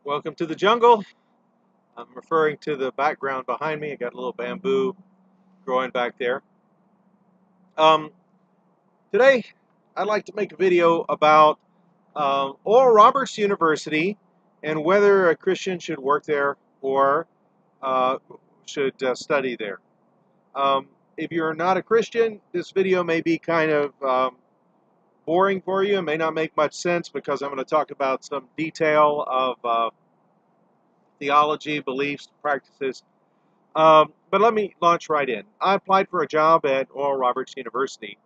Welcome to the jungle. I'm referring to the background behind me. I got a little bamboo growing back there. Um, Today, I'd like to make a video about Oral Roberts University and whether a Christian should work there or uh, should study there. If you're not a Christian, this video may be kind of boring for you. It may not make much sense because I'm going to talk about some detail of theology, beliefs, practices. But let me launch right in. I applied for a job at Oral Roberts University,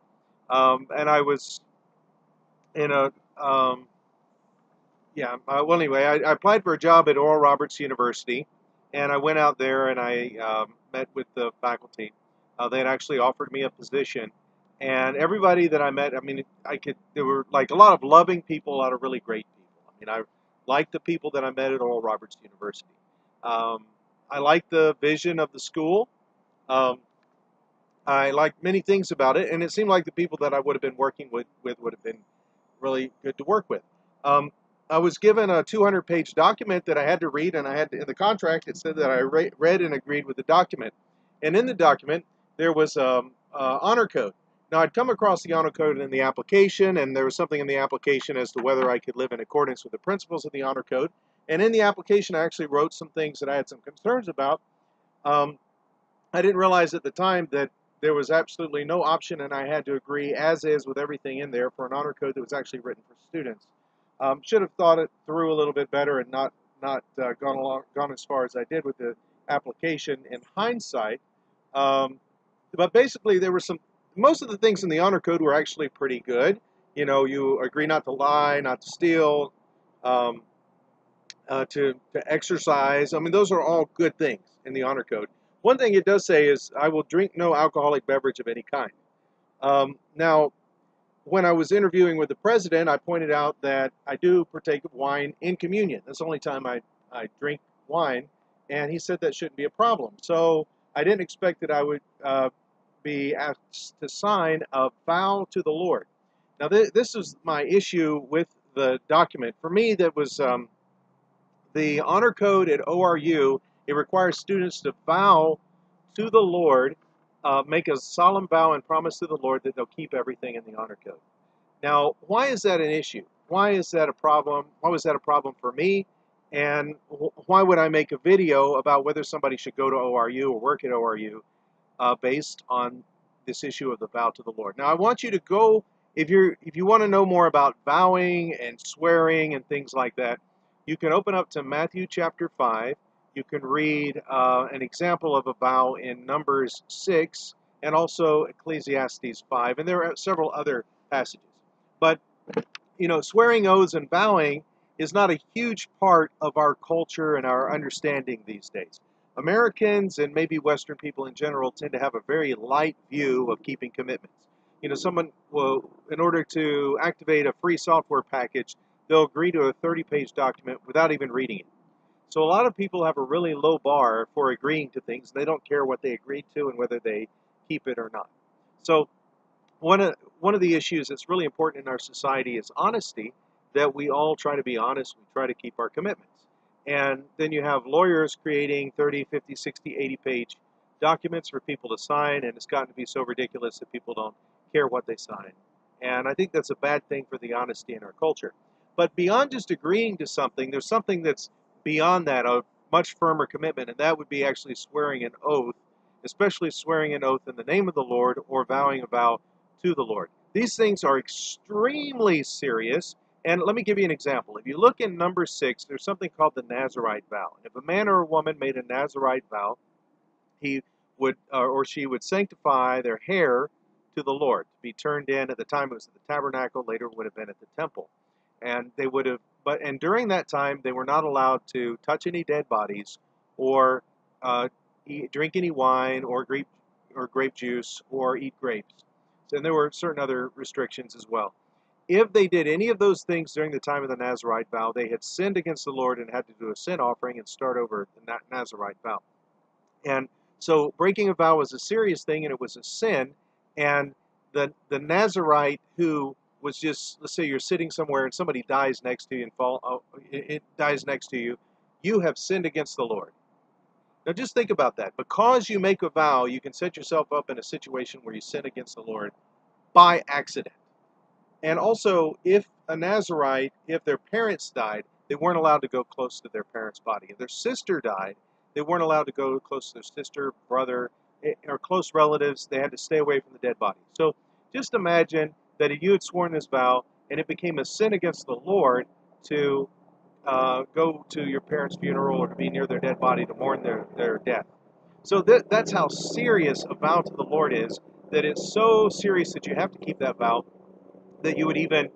and I was in a well, anyway, I applied for a job at Oral Roberts University, and I went out there and I met with the faculty. They had actually offered me a position, and everybody that I met, there were like a lot of loving people, a lot of really great people. I liked the people that I met at Oral Roberts University. Um, I liked the vision of the school. Um, I liked many things about it, and it seemed like the people that I would have been working with would have been really good to work with. Um, I was given a 200-page document that I had to read, and in the contract it said that I read and agreed with the document. And in the document there was honor code. Now I'd come across the honor code in the application, and there was something in the application as to whether I could live in accordance with the principles of the honor code. And in the application I actually wrote some things that I had some concerns about. I didn't realize at the time that there was absolutely no option, and I had to agree as is with everything in there for an honor code that was actually written for students. Should have thought it through a little bit better and not gone as far as I did with the application in hindsight. But basically, there were most of the things in the honor code were actually pretty good. You know, you agree not to lie, not to steal, um, to exercise. I mean, those are all good things in the honor code. One thing it does say is, I will drink no alcoholic beverage of any kind. Now, when I was interviewing with the president, I pointed out that I do partake of wine in communion. That's the only time I drink wine, and he said that shouldn't be a problem. So I didn't expect that I would be asked to sign a vow to the Lord. Now, this is my issue with the document. For me, that was the honor code at ORU. It requires students to vow to the Lord, make a solemn vow and promise to the Lord that they'll keep everything in the honor code. Now, why is that an issue? Why is that a problem? Why was that a problem for me? And why would I make a video about whether somebody should go to ORU or work at ORU based on this issue of the vow to the Lord? Now, I want you to go, if you want to know more about vowing and swearing and things like that, you can open up to Matthew chapter 5. You can read an example of a vow in Numbers 6 and also Ecclesiastes 5, and there are several other passages. But, you know, swearing oaths and vowing is not a huge part of our culture and our understanding these days. Americans and maybe Western people in general tend to have a very light view of keeping commitments. You know, someone will, in order to activate a free software package, they'll agree to a 30-page document without even reading it. So a lot of people have a really low bar for agreeing to things. They don't care what they agreed to and whether they keep it or not. So one of the issues that's really important in our society is honesty, that we all try to be honest, we try to keep our commitments. And then you have lawyers creating 30, 50, 60, 80-page documents for people to sign, and it's gotten to be so ridiculous that people don't care what they sign. And I think that's a bad thing for the honesty in our culture. But beyond just agreeing to something, there's something that's beyond that, a much firmer commitment, and that would be actually swearing an oath, especially swearing an oath in the name of the Lord or vowing a vow to the Lord. These things are extremely serious, and let me give you an example. If you look in number 6, there's something called the Nazarite vow. If a man or a woman made a Nazarite vow, he would or she would sanctify their hair to the Lord, to be turned in. At the time it was at the tabernacle, later it would have been at the temple. And they would have, and during that time they were not allowed to touch any dead bodies or drink any wine or grape juice or eat grapes. And there were certain other restrictions as well. If they did any of those things during the time of the Nazarite vow, they had sinned against the Lord and had to do a sin offering and start over the Nazarite vow. And so breaking a vow was a serious thing, and it was a sin. And the Nazarite who was just, let's say you're sitting somewhere and somebody dies next to you and dies next to you, you have sinned against the Lord. Now just think about that. Because you make a vow, you can set yourself up in a situation where you sin against the Lord by accident. And also, if a Nazarite, if their parents died, they weren't allowed to go close to their parents' body. If their sister died, they weren't allowed to go close to their sister, brother, or close relatives. They had to stay away from the dead body. So just imagine that if you had sworn this vow and it became a sin against the Lord to go to your parents' funeral or to be near their dead body to mourn their death. So that's how serious a vow to the Lord is, that it's so serious that you have to keep that vow, that you would even,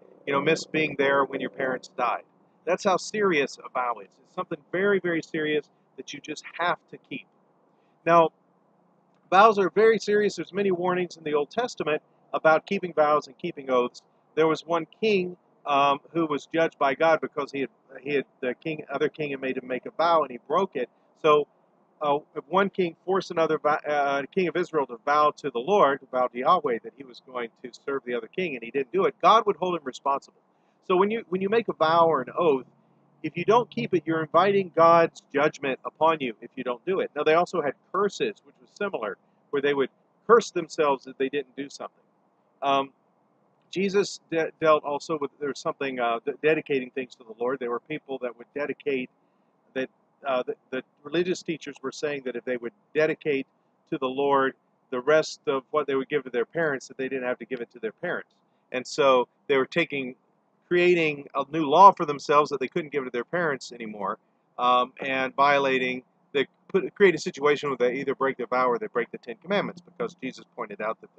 miss being there when your parents died. That's how serious a vow is. It's something very, very serious that you just have to keep. Now, vows are very serious. There's many warnings in the Old Testament about keeping vows and keeping oaths. There was one king who was judged by God because the other king had made him make a vow and he broke it. So one king forced another king of Israel to vow to the Lord, to vow to Yahweh, that he was going to serve the other king, and he didn't do it. God would hold him responsible. So when you make a vow or an oath, if you don't keep it, you're inviting God's judgment upon you if you don't do it. Now, they also had curses, which was similar, where they would curse themselves if they didn't do something. Jesus dealt also with, there's something, dedicating things to the Lord. There were people that would dedicate, that the religious teachers were saying that if they would dedicate to the Lord the rest of what they would give to their parents, that they didn't have to give it to their parents. And so they were creating a new law for themselves that they couldn't give to their parents anymore, and create a situation where they either break their vow or they break the Ten Commandments, because Jesus pointed out that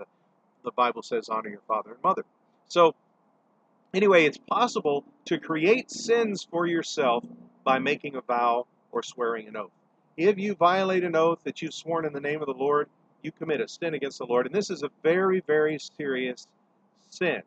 the Bible says honor your father and mother. So anyway, it's possible to create sins for yourself by making a vow or swearing an oath. If you violate an oath that you've sworn in the name of the Lord, you commit a sin against the Lord. And this is a very, very serious sin.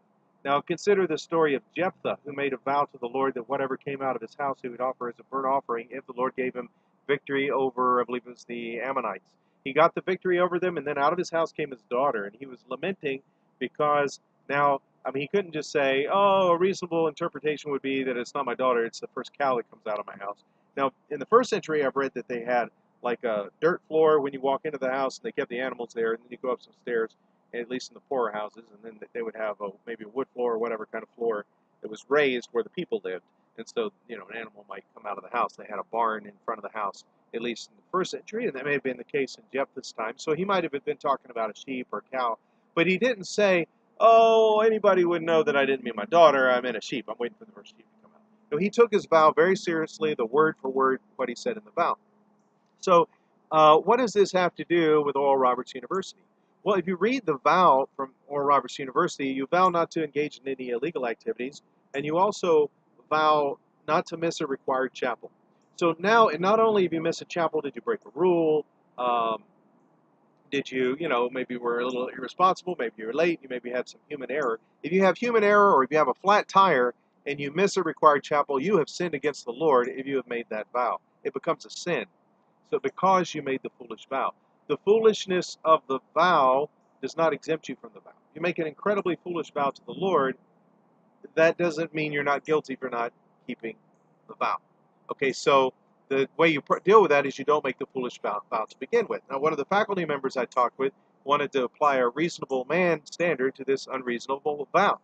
Now consider the story of Jephthah, who made a vow to the Lord that whatever came out of his house he would offer as a burnt offering if the Lord gave him victory over, I believe it was the Ammonites. He got the victory over them, and then out of his house came his daughter, and he was lamenting because now, he couldn't just say, oh, a reasonable interpretation would be that it's not my daughter, it's the first cow that comes out of my house. Now, in the first century, I've read that they had like a dirt floor when you walk into the house, and they kept the animals there, and then you go up some stairs, at least in the poorer houses, and then they would have maybe a wood floor or whatever kind of floor that was raised where the people lived. And so, an animal might come out of the house. They had a barn in front of the house, at least in the first century, and that may have been the case in Jephthah's time. So he might have been talking about a sheep or a cow, but he didn't say, oh, anybody would know that I didn't mean my daughter, I meant a sheep. I'm waiting for the first sheep to come out. No, he took his vow very seriously, the word for word, what he said in the vow. So what does this have to do with Oral Roberts University? Well, if you read the vow from Oral Roberts University, you vow not to engage in any illegal activities, and you also vow not to miss a required chapel. So now, and not only if you miss a chapel, did you break a rule, did you, maybe were a little irresponsible, maybe you were late, you maybe had some human error. If you have human error, or if you have a flat tire and you miss a required chapel, you have sinned against the Lord if you have made that vow. It becomes a sin. So because you made the foolish vow. The foolishness of the vow does not exempt you from the vow. You make an incredibly foolish vow to the Lord, that doesn't mean you're not guilty for not keeping the vow. Okay, so the way you deal with that is you don't make the foolish vow to begin with. Now, one of the faculty members I talked with wanted to apply a reasonable man standard to this unreasonable vow.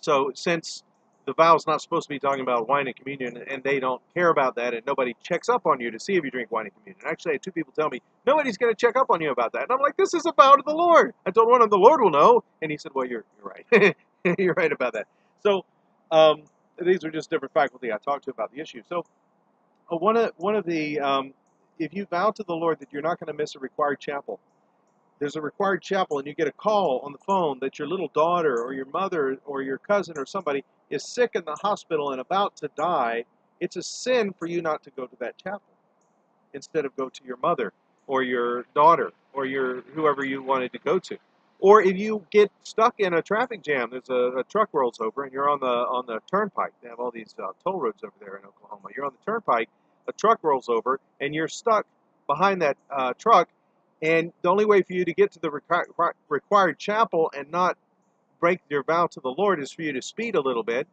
So since the vow is not supposed to be talking about wine and communion, and they don't care about that, and nobody checks up on you to see if you drink wine and communion. Actually, I had two people tell me, nobody's going to check up on you about that. And I'm like, this is a vow to the Lord. I told one of them, the Lord will know. And he said, well, you're right. You're right about that. So these are just different faculty I talked to about the issue. So one of the, if you vow to the Lord that you're not going to miss a required chapel, there's a required chapel, and you get a call on the phone that your little daughter or your mother or your cousin or somebody is sick in the hospital and about to die, it's a sin for you not to go to that chapel. Instead of go to your mother or your daughter or your whoever you wanted to go to. Or if you get stuck in a traffic jam, there's a truck rolls over and you're on the turnpike. They have all these toll roads over there in Oklahoma. You're on the turnpike, a truck rolls over, and you're stuck behind that truck. And the only way for you to get to the required chapel and not break your vow to the Lord is for you to speed a little bit.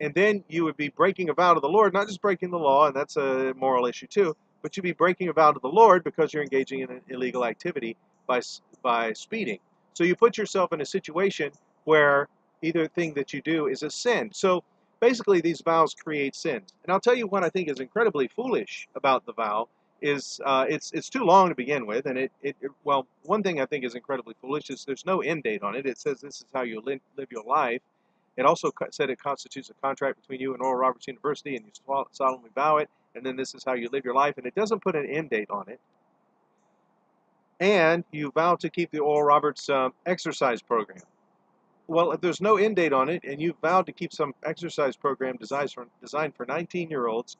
And then you would be breaking a vow to the Lord, not just breaking the law, and that's a moral issue too, but you'd be breaking a vow to the Lord because you're engaging in an illegal activity by speeding. So you put yourself in a situation where either thing that you do is a sin. So basically, these vows create sins. And I'll tell you what I think is incredibly foolish about the vow is it's too long to begin with, and well, one thing I think is incredibly foolish is there's no end date on it. It says this is how you live your life. It also said it constitutes a contract between you and Oral Roberts University, and you solemnly vow it, and then this is how you live your life, and it doesn't put an end date on it. And you vow to keep the Oral Roberts exercise program. Well, if there's no end date on it, and you've vowed to keep some exercise program designed for 19-year-olds,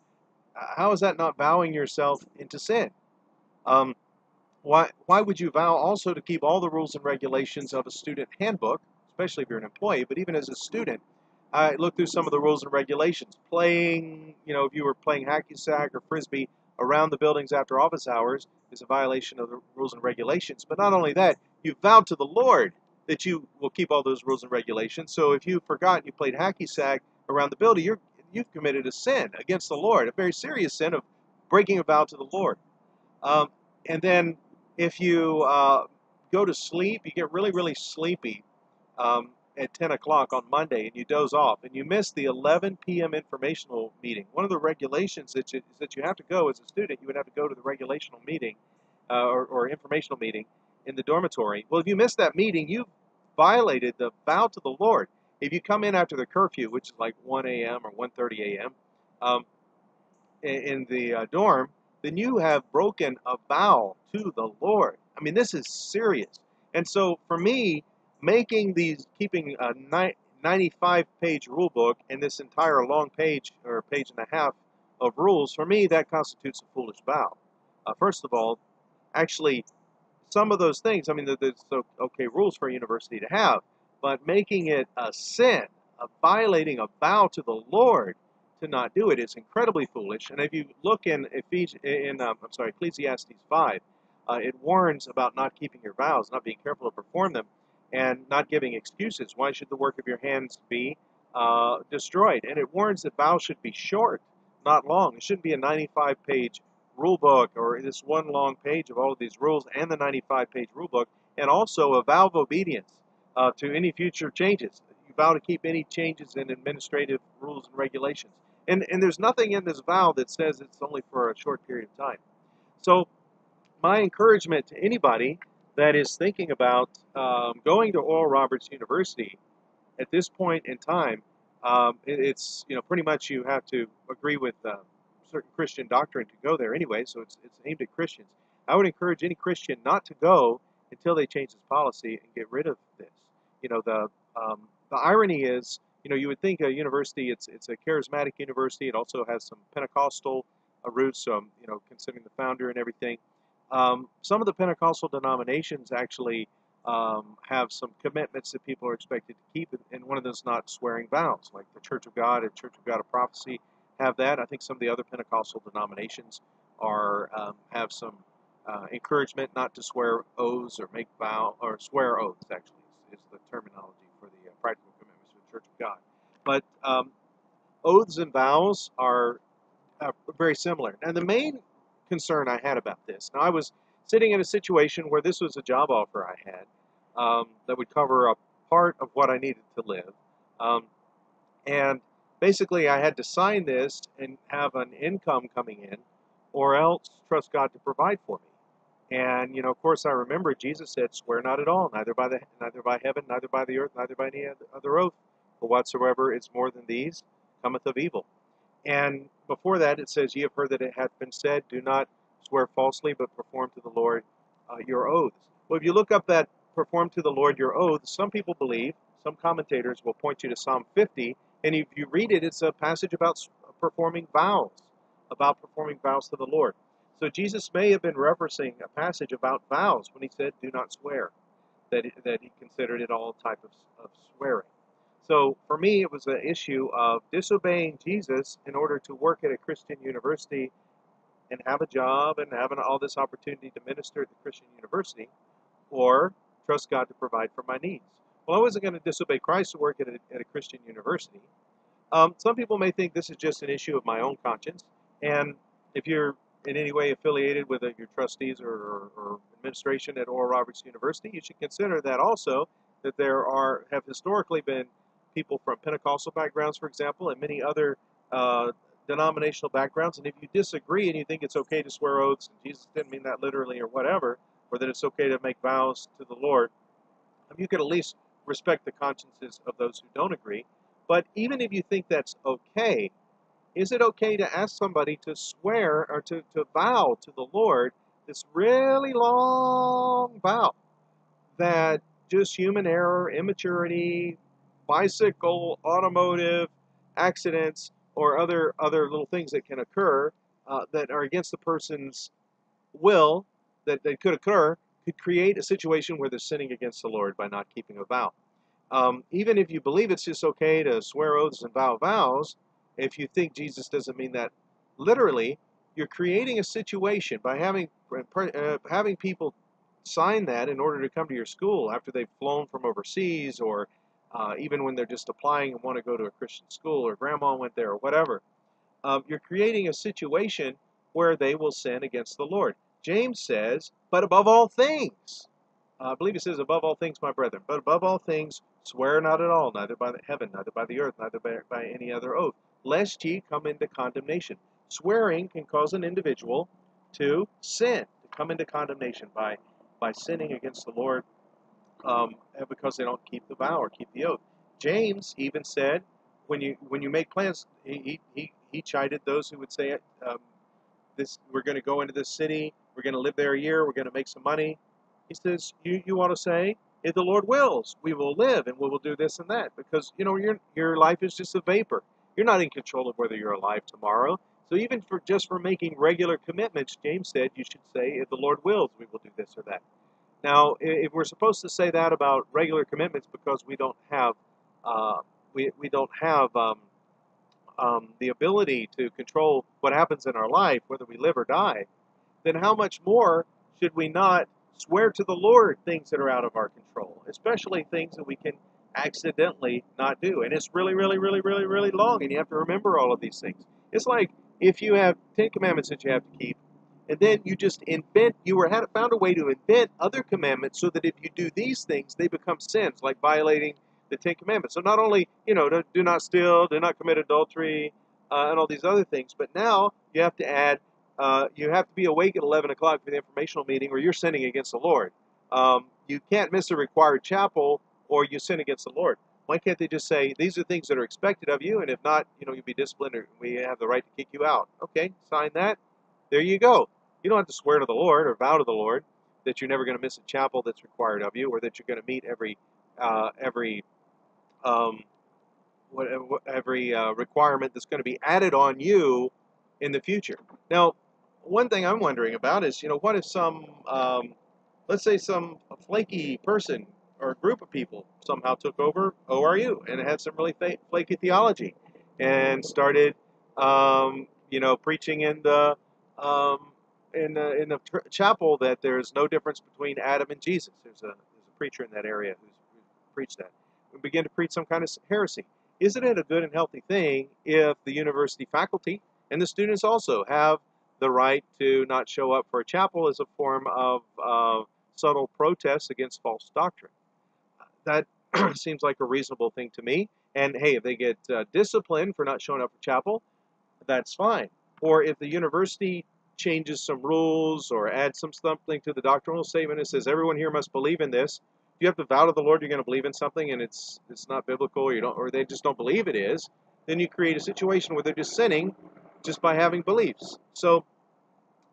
how is that not vowing yourself into sin? Um, why would you vow also to keep all the rules and regulations of a student handbook, especially if you're an employee, but even as a student, I looked through some of the rules and regulations. Playing, if you were playing hacky sack or frisbee around the buildings after office hours is a violation of the rules and regulations. But not only that, you vowed to the Lord that you will keep all those rules and regulations. So if you forgot you played hacky sack around the building, you've committed a sin against the Lord, a very serious sin of breaking a vow to the Lord. And then if you go to sleep, you get really, really sleepy at 10 o'clock on Monday, and you doze off, and you miss the 11 p.m. informational meeting. One of the regulations is that you have to go as a student. You would have to go to the regulational meeting or informational meeting in the dormitory. Well, if you miss that meeting, you've violated the vow to the Lord. If you come in after the curfew, which is like 1 a.m. or 1:30 a.m., in the dorm, then you have broken a vow to the Lord. I mean, this is serious. And so for me, keeping a 95-page rule book and this entire long page or page and a half of rules, for me, that constitutes a foolish vow. First of all, actually, some of those things, I mean, there's okay rules for a university to have, but making it a sin, of violating a vow to the Lord to not do it is incredibly foolish. And if you look in Ecclesiastes 5, it warns about not keeping your vows, not being careful to perform them, and not giving excuses. Why should the work of your hands be destroyed? And it warns that vows should be short, not long. It shouldn't be a 95-page rule book or this one long page of all of these rules and the 95-page rule book, and also a vow of obedience to any future changes. You vow to keep any changes in administrative rules and regulations. And there's nothing in this vow that says it's only for a short period of time. So my encouragement to anybody that is thinking about going to Oral Roberts University at this point in time, it's pretty much you have to agree with certain Christian doctrine to go there anyway. So it's aimed at Christians. I would encourage any Christian not to go until they change this policy and get rid of this. The irony is, you would think a university, it's a charismatic university. It also has some Pentecostal roots, considering the founder and everything. Some of the Pentecostal denominations actually have some commitments that people are expected to keep, and one of them is not swearing vows, like the Church of God and Church of God of Prophecy have that. I think some of the other Pentecostal denominations have some encouragement not to swear oaths or make vow or swear oaths. Actually, is the terminology for the practical commitments of the Church of God. But oaths and vows are very similar. And the main concern I had about this, now I was sitting in a situation where this was a job offer I had that would cover a part of what I needed to live. And basically I had to sign this and have an income coming in, or else trust God to provide for me. And of course, I remember Jesus said, "Swear not at all, neither by heaven, neither by the earth, neither by any other oath. For whatsoever is more than these cometh of evil." And before that, it says, "Ye have heard that it hath been said, do not swear falsely, but perform to the Lord your oaths." Well, if you look up that "perform to the Lord your oaths," some people believe, some commentators will point you to Psalm 50, and if you read it, it's a passage about performing vows to the Lord. So Jesus may have been referencing a passage about vows when he said, "Do not swear," that he considered it all type of swearing. So for me, it was an issue of disobeying Jesus in order to work at a Christian university and have a job and having all this opportunity to minister at the Christian university, or trust God to provide for my needs. Well, I wasn't going to disobey Christ to work at a Christian university. Some people may think this is just an issue of my own conscience, and if you're in any way affiliated with your trustees or administration at Oral Roberts University, you should consider that also, that have historically been people from Pentecostal backgrounds, for example, and many other uh, denominational backgrounds. And if you disagree and you think it's okay to swear oaths, and Jesus didn't mean that literally or whatever, or that it's okay to make vows to the Lord, you could at least respect the consciences of those who don't agree. But even if you think that's okay, is it okay to ask somebody to swear or to vow to the Lord this really long vow that just human error, immaturity, bicycle, automotive accidents, or other little things that can occur that are against the person's will that could occur could create a situation where they're sinning against the Lord by not keeping a vow? Even if you believe it's just okay to swear oaths and vow vows, if you think Jesus doesn't mean that literally, you're creating a situation by having people sign that in order to come to your school after they've flown from overseas, or even when they're just applying and want to go to a Christian school, or grandma went there, or whatever. You're creating a situation where they will sin against the Lord. James says, but above all things, I believe he says, above all things, my brethren, but above all things, swear not at all, neither by the heaven, neither by the earth, neither by any other oath, lest ye come into condemnation. Swearing can cause an individual to sin, to come into condemnation by sinning against the Lord, because they don't keep the vow or keep the oath. James even said, when you make plans, he chided those who would say, we're going to go into this city, we're going to live there a year, we're going to make some money. He says, you ought to say, if the Lord wills, we will live and we will do this and that, because your life is just a vapor. You're not in control of whether you're alive tomorrow. So even for making regular commitments, James said you should say, if the Lord wills, we will do this or that. Now, if we're supposed to say that about regular commitments because we don't have the ability to control what happens in our life, whether we live or die, then how much more should we not swear to the Lord things that are out of our control, especially things that we can accidentally not do? And it's really, really, really, really, really long, and you have to remember all of these things. It's like if you have 10 commandments that you have to keep, and then you just found a way to invent other commandments so that if you do these things, they become sins, like violating the 10 commandments. So not only, do not steal, do not commit adultery, and all these other things, but now you have to add, you have to be awake at 11 o'clock for the informational meeting, or you're sinning against the Lord. You can't miss a required chapel, or you sin against the Lord. Why can't they just say, these are things that are expected of you, and if not, you'll be disciplined, or we have the right to kick you out. Okay, sign that. There you go. You don't have to swear to the Lord or vow to the Lord that you're never going to miss a chapel that's required of you, or that you're going to meet every um, requirement that's going to be added on you in the future. Now, one thing I'm wondering about is, what if let's say some flaky person or group of people somehow took over ORU and had some really flaky theology and started, preaching um, in the chapel that there's no difference between Adam and Jesus. There's a preacher in that area who's preached that. We begin to preach some kind of heresy. Isn't it a good and healthy thing if the university faculty and the students also have the right to not show up for a chapel as a form of subtle protest against false doctrine? That seems like a reasonable thing to me. And hey, if they get disciplined for not showing up for chapel, that's fine. Or if the university changes some rules or adds something to the doctrinal statement and says everyone here must believe in this, if you have to vow to the Lord you're going to believe in something and it's not biblical, or they just don't believe it is, then you create a situation where they're just sinning just by having beliefs. So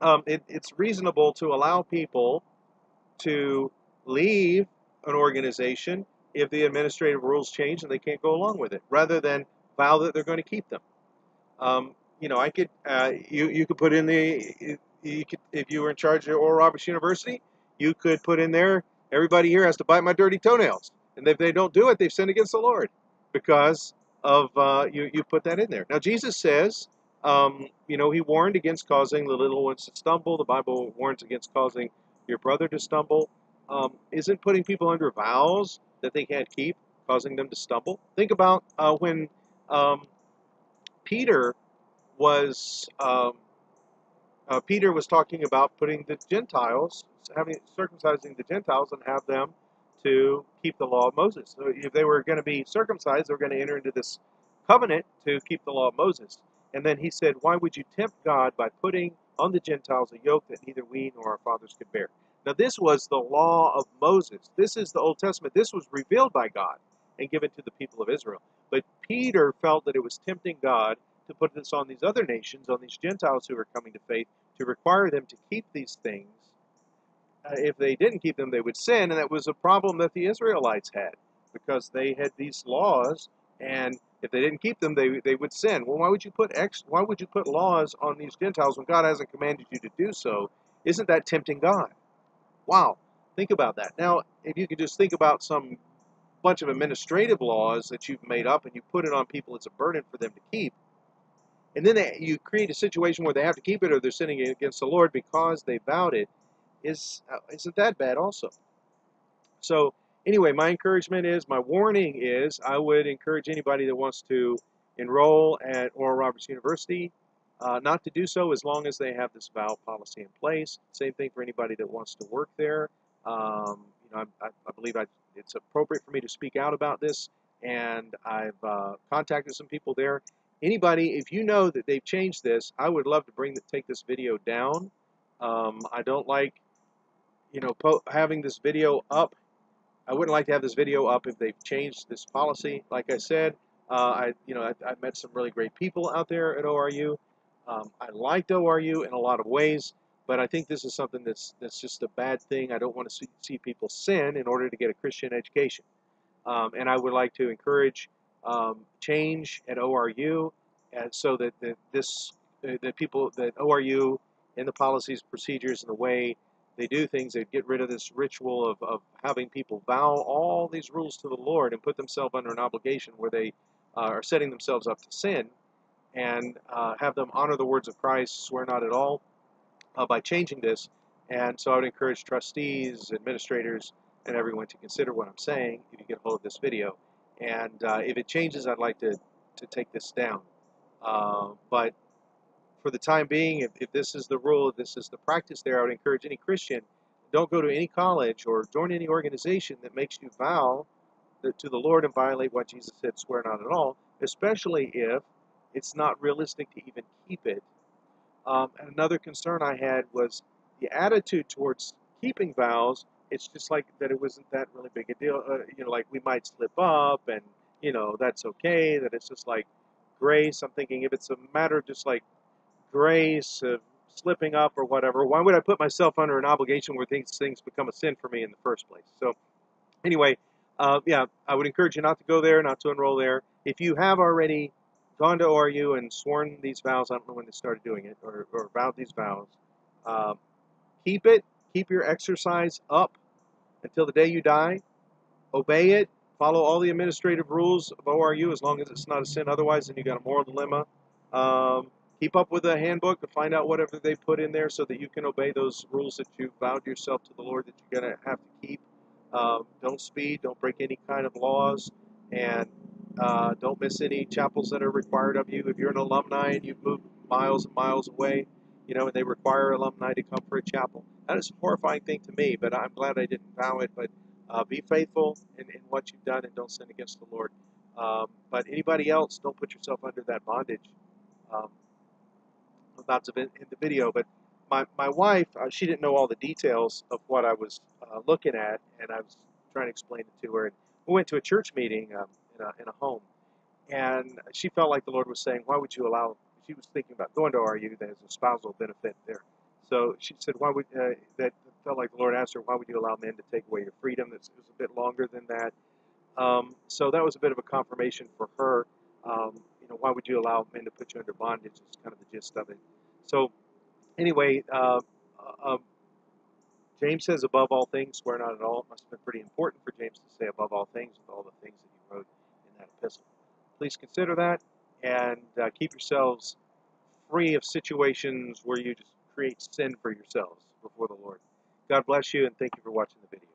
it's reasonable to allow people to leave an organization if the administrative rules change and they can't go along with it, rather than vow that they're going to keep them. I could, you could put in if you were in charge of Oral Roberts University, you could put in there, everybody here has to bite my dirty toenails. And if they don't do it, they've sinned against the Lord because of, you put that in there. Now, Jesus says, he warned against causing the little ones to stumble. The Bible warns against causing your brother to stumble. Isn't putting people under vows that they can't keep causing them to stumble? Think about when Peter was Peter was talking about putting the Gentiles, circumcising the Gentiles, and have them to keep the law of Moses. So if they were going to be circumcised, they were going to enter into this covenant to keep the law of Moses. And then he said, why would you tempt God by putting on the Gentiles a yoke that neither we nor our fathers could bear? Now this was the law of Moses. This is the Old Testament. This was revealed by God and given to the people of Israel. But Peter felt that it was tempting God to put this on these other nations, on these Gentiles who were coming to faith, to require them to keep these things. If they didn't keep them, they would sin, and that was a problem that the Israelites had, because they had these laws, and if they didn't keep them, they would sin. Well, why would you put laws on these Gentiles when God hasn't commanded you to do so? Isn't that tempting God? Wow, think about that. Now, if you could just think about some bunch of administrative laws that you've made up and you put it on people as a burden for them to keep, and then you create a situation where they have to keep it or they're sinning against the Lord because they vowed it, isn't that bad also? So anyway, my encouragement is, my warning is, I would encourage anybody that wants to enroll at Oral Roberts University not to do so as long as they have this vow policy in place. Same thing for anybody that wants to work there. I believe it's appropriate for me to speak out about this, and I've contacted some people there. Anybody, if you know that they've changed this, I would love to take this video down. I don't like, having this video up. I wouldn't like to have this video up if they've changed this policy. Like I said, I've met some really great people out there at ORU. I liked ORU in a lot of ways, but I think this is something that's just a bad thing. I don't want to see people sin in order to get a Christian education. And I would like to encourage change at ORU, and so that ORU and the policies, procedures, and the way they do things, they get rid of this ritual of having people vow all these rules to the Lord and put themselves under an obligation where they are setting themselves up to sin, and have them honor the words of Christ, swear not at all, by changing this. And so I would encourage trustees, administrators, and everyone to consider what I'm saying if you get a hold of this video. And if it changes, I'd like to take this down. But for the time being, if this is the rule, if this is the practice there, I would encourage any Christian, don't go to any college or join any organization that makes you vow to the Lord and violate what Jesus said, swear not at all, especially if it's not realistic to even keep it. And another concern I had was the attitude towards keeping vows. It's just like that it wasn't that really big a deal. Like we might slip up and, that's okay, that it's just like grace. I'm thinking if it's a matter of just like grace, of slipping up or whatever, why would I put myself under an obligation where these things become a sin for me in the first place? So anyway, yeah, I would encourage you not to go there, not to enroll there. If you have already gone to ORU and sworn these vows, I don't know when they started doing it, or vowed these vows, keep it. Keep your exercise up until the day you die. Obey it. Follow all the administrative rules of ORU as long as it's not a sin. Otherwise, then you got a moral dilemma. Keep up with the handbook to find out whatever they put in there so that you can obey those rules that you vowed yourself to the Lord that you're going to have to keep. Don't speed, don't break any kind of laws, and don't miss any chapels that are required of you. If you're an alumni and you've moved miles and miles away, and they require alumni to come for a chapel, that is a horrifying thing to me, but I'm glad I didn't vow it. But be faithful in what you've done and don't sin against the Lord. But anybody else, don't put yourself under that bondage. About to in the video, but my wife, she didn't know all the details of what I was looking at, and I was trying to explain it to her. And we went to a church meeting in a home, and she felt like the Lord was saying, why would you allow, she was thinking about going to RU, there's a spousal benefit there. So she said, why would, that felt like the Lord asked her, why would you allow men to take away your freedom? It was a bit longer than that. So that was a bit of a confirmation for her. Why would you allow men to put you under bondage? Is kind of the gist of it. So anyway, James says above all things, swear not at all. It must have been pretty important for James to say above all things with all the things that he wrote in that epistle. Please consider that, and keep yourselves free of situations where you just create sin for yourselves before the Lord. God bless you, and thank you for watching the video.